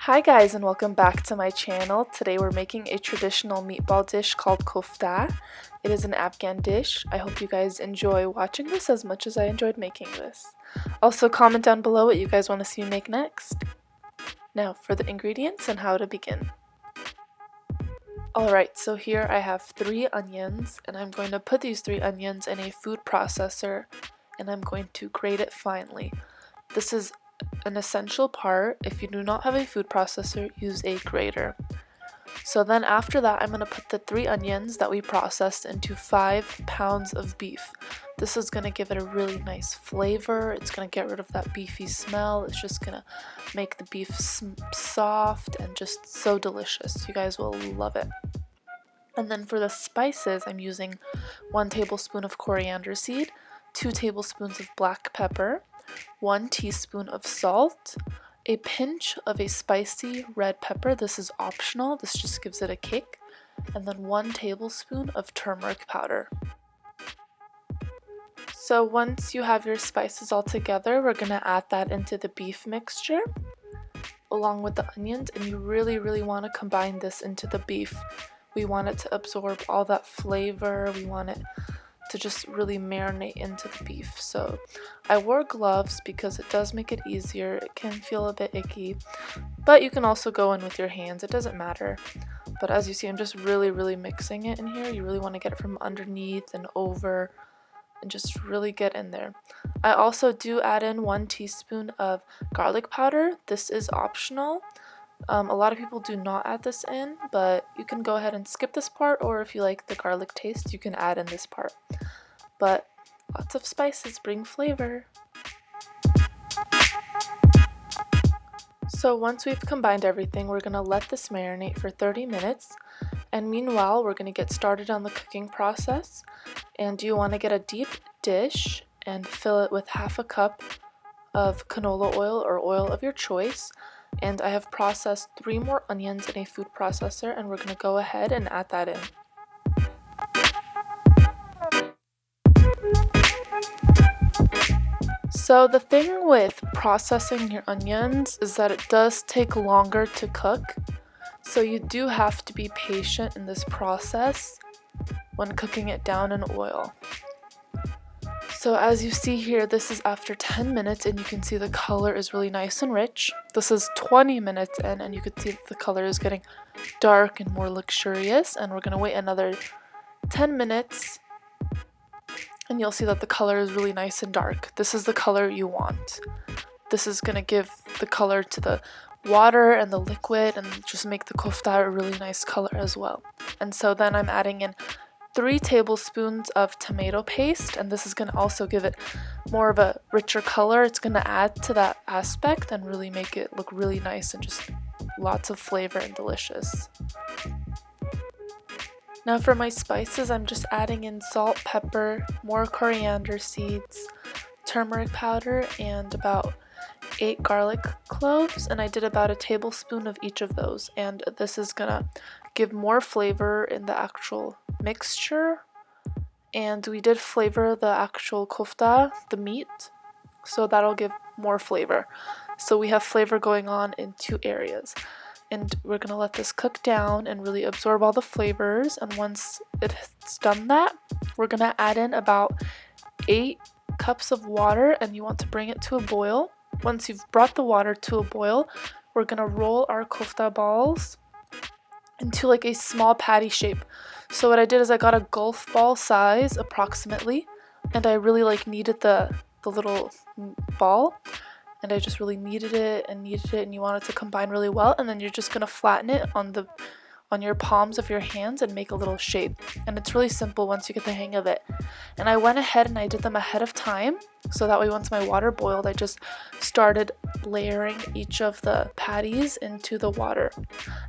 Hi guys, and welcome back to my channel. Today we're making a traditional meatball dish called kofta. It is an Afghan dish. I hope you guys enjoy watching this as much as I enjoyed making this. Also comment down below what you guys want to see me make next. Now for the ingredients and how to begin. Alright, so here I have 3 onions, and I'm going to put these 3 onions in a food processor and I'm going to grate it finely. This is an essential part. If you do not have a food processor, use a grater. So then after that, I'm going to put the 3 onions that we processed into 5 pounds of beef. This is going to give it a really nice flavor. It's going to get rid of that beefy smell. It's just going to make the beef soft and just so delicious. You guys will love it. And then for the spices, I'm using 1 tablespoon of coriander seed, 2 tablespoons of black pepper, 1 teaspoon of salt, a pinch of a spicy red pepper. This is optional, this just gives it a kick, and then 1 tablespoon of turmeric powder. So once you have your spices all together, we're going to add that into the beef mixture along with the onions, and you really want to combine this into the beef. We want it to absorb all that flavor. We want it to just really marinate into the beef. So I wore gloves because it does make it easier. It can feel a bit icky, but you can also go in with your hands. It doesn't matter. But as you see, I'm just really mixing it in here. You really want to get it from underneath and over and just really get in there. I also do add in 1 teaspoon of garlic powder. This is optional. A lot of people do not add this in, but you can go ahead and skip this part, or if you like the garlic taste, you can add in this part. But lots of spices bring flavor. So once we've combined everything, we're going to let this marinate for 30 minutes. And meanwhile, we're going to get started on the cooking process. And you want to get a deep dish and fill it with half a cup of canola oil or oil of your choice. And I have processed 3 more onions in a food processor, and we're going to go ahead and add that in. So the thing with processing your onions is that it does take longer to cook. So you do have to be patient in this process when cooking it down in oil. So as you see here, this is after 10 minutes and you can see the color is really nice and rich. This is 20 minutes in and you can see that the color is getting dark and more luxurious, and we're going to wait another 10 minutes and you'll see that the color is really nice and dark. This is the color you want. This is going to give the color to the water and the liquid and just make the kofta a really nice color as well. And so then I'm adding in 3 tablespoons of tomato paste, and this is going to also give it more of a richer color. It's going to add to that aspect and really make it look really nice and just lots of flavor and delicious. Now for my spices, I'm just adding in salt, pepper, more coriander seeds, turmeric powder, and about 8 garlic cloves, and I did about a tablespoon of each of those, and this is gonna give more flavor in the actual mixture. And we did flavor the actual kofta, the meat, so that'll give more flavor. So we have flavor going on in 2 areas, and we're gonna let this cook down and really absorb all the flavors. And once it's done that, we're gonna add in about 8 cups of water, and you want to bring it to a boil. Once you've brought the water to a boil, we're gonna roll our kofta balls into like a small patty shape. So what I did is I got a golf ball size approximately, and I really kneaded the little ball, and I just really kneaded it, and you want it to combine really well, and then you're just gonna flatten it on your palms of your hands and make a little shape. And it's really simple once you get the hang of it. And I went ahead and I did them ahead of time, so that way once my water boiled, I just started layering each of the patties into the water.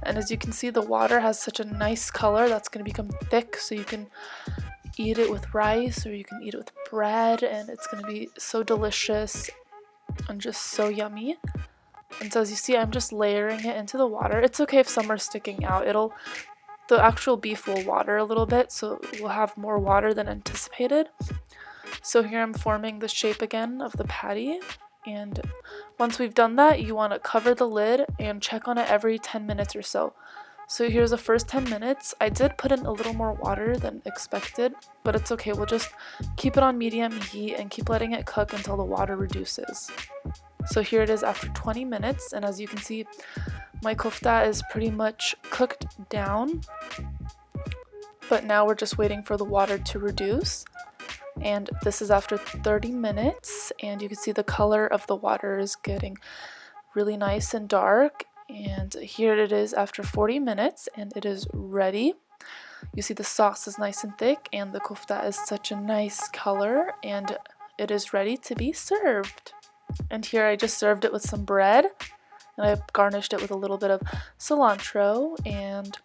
And as you can see, the water has such a nice color that's going to become thick, so you can eat it with rice or you can eat it with bread, and it's going to be so delicious and just so yummy. And so as you see, I'm just layering it into the water. It's okay if some are sticking out. The actual beef will water a little bit, so it will have more water than anticipated. So here I'm forming the shape again of the patty, And once we've done that, you want to cover the lid and check on it every 10 minutes or so. So here's the first 10 minutes. I did put in a little more water than expected, but it's okay. We'll just keep it on medium heat and keep letting it cook until the water reduces. So here it is after 20 minutes, and as you can see, my kofta is pretty much cooked down. But now we're just waiting for the water to reduce. And this is after 30 minutes, and you can see the color of the water is getting really nice and dark. And here it is after 40 minutes, and it is ready. You see the sauce is nice and thick, and the kofta is such a nice color, and it is ready to be served. And here I just served it with some bread, and I garnished it with a little bit of cilantro. And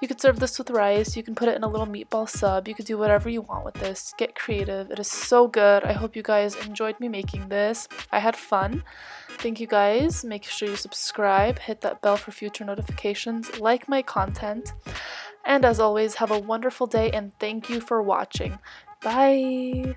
you could serve this with rice, you can put it in a little meatball sub, you could do whatever you want with this. Get creative. It is so good. I hope you guys enjoyed me making this. I had fun. Thank you guys. Make sure you subscribe, hit that bell for future notifications, like my content, and as always, have a wonderful day and thank you for watching. Bye!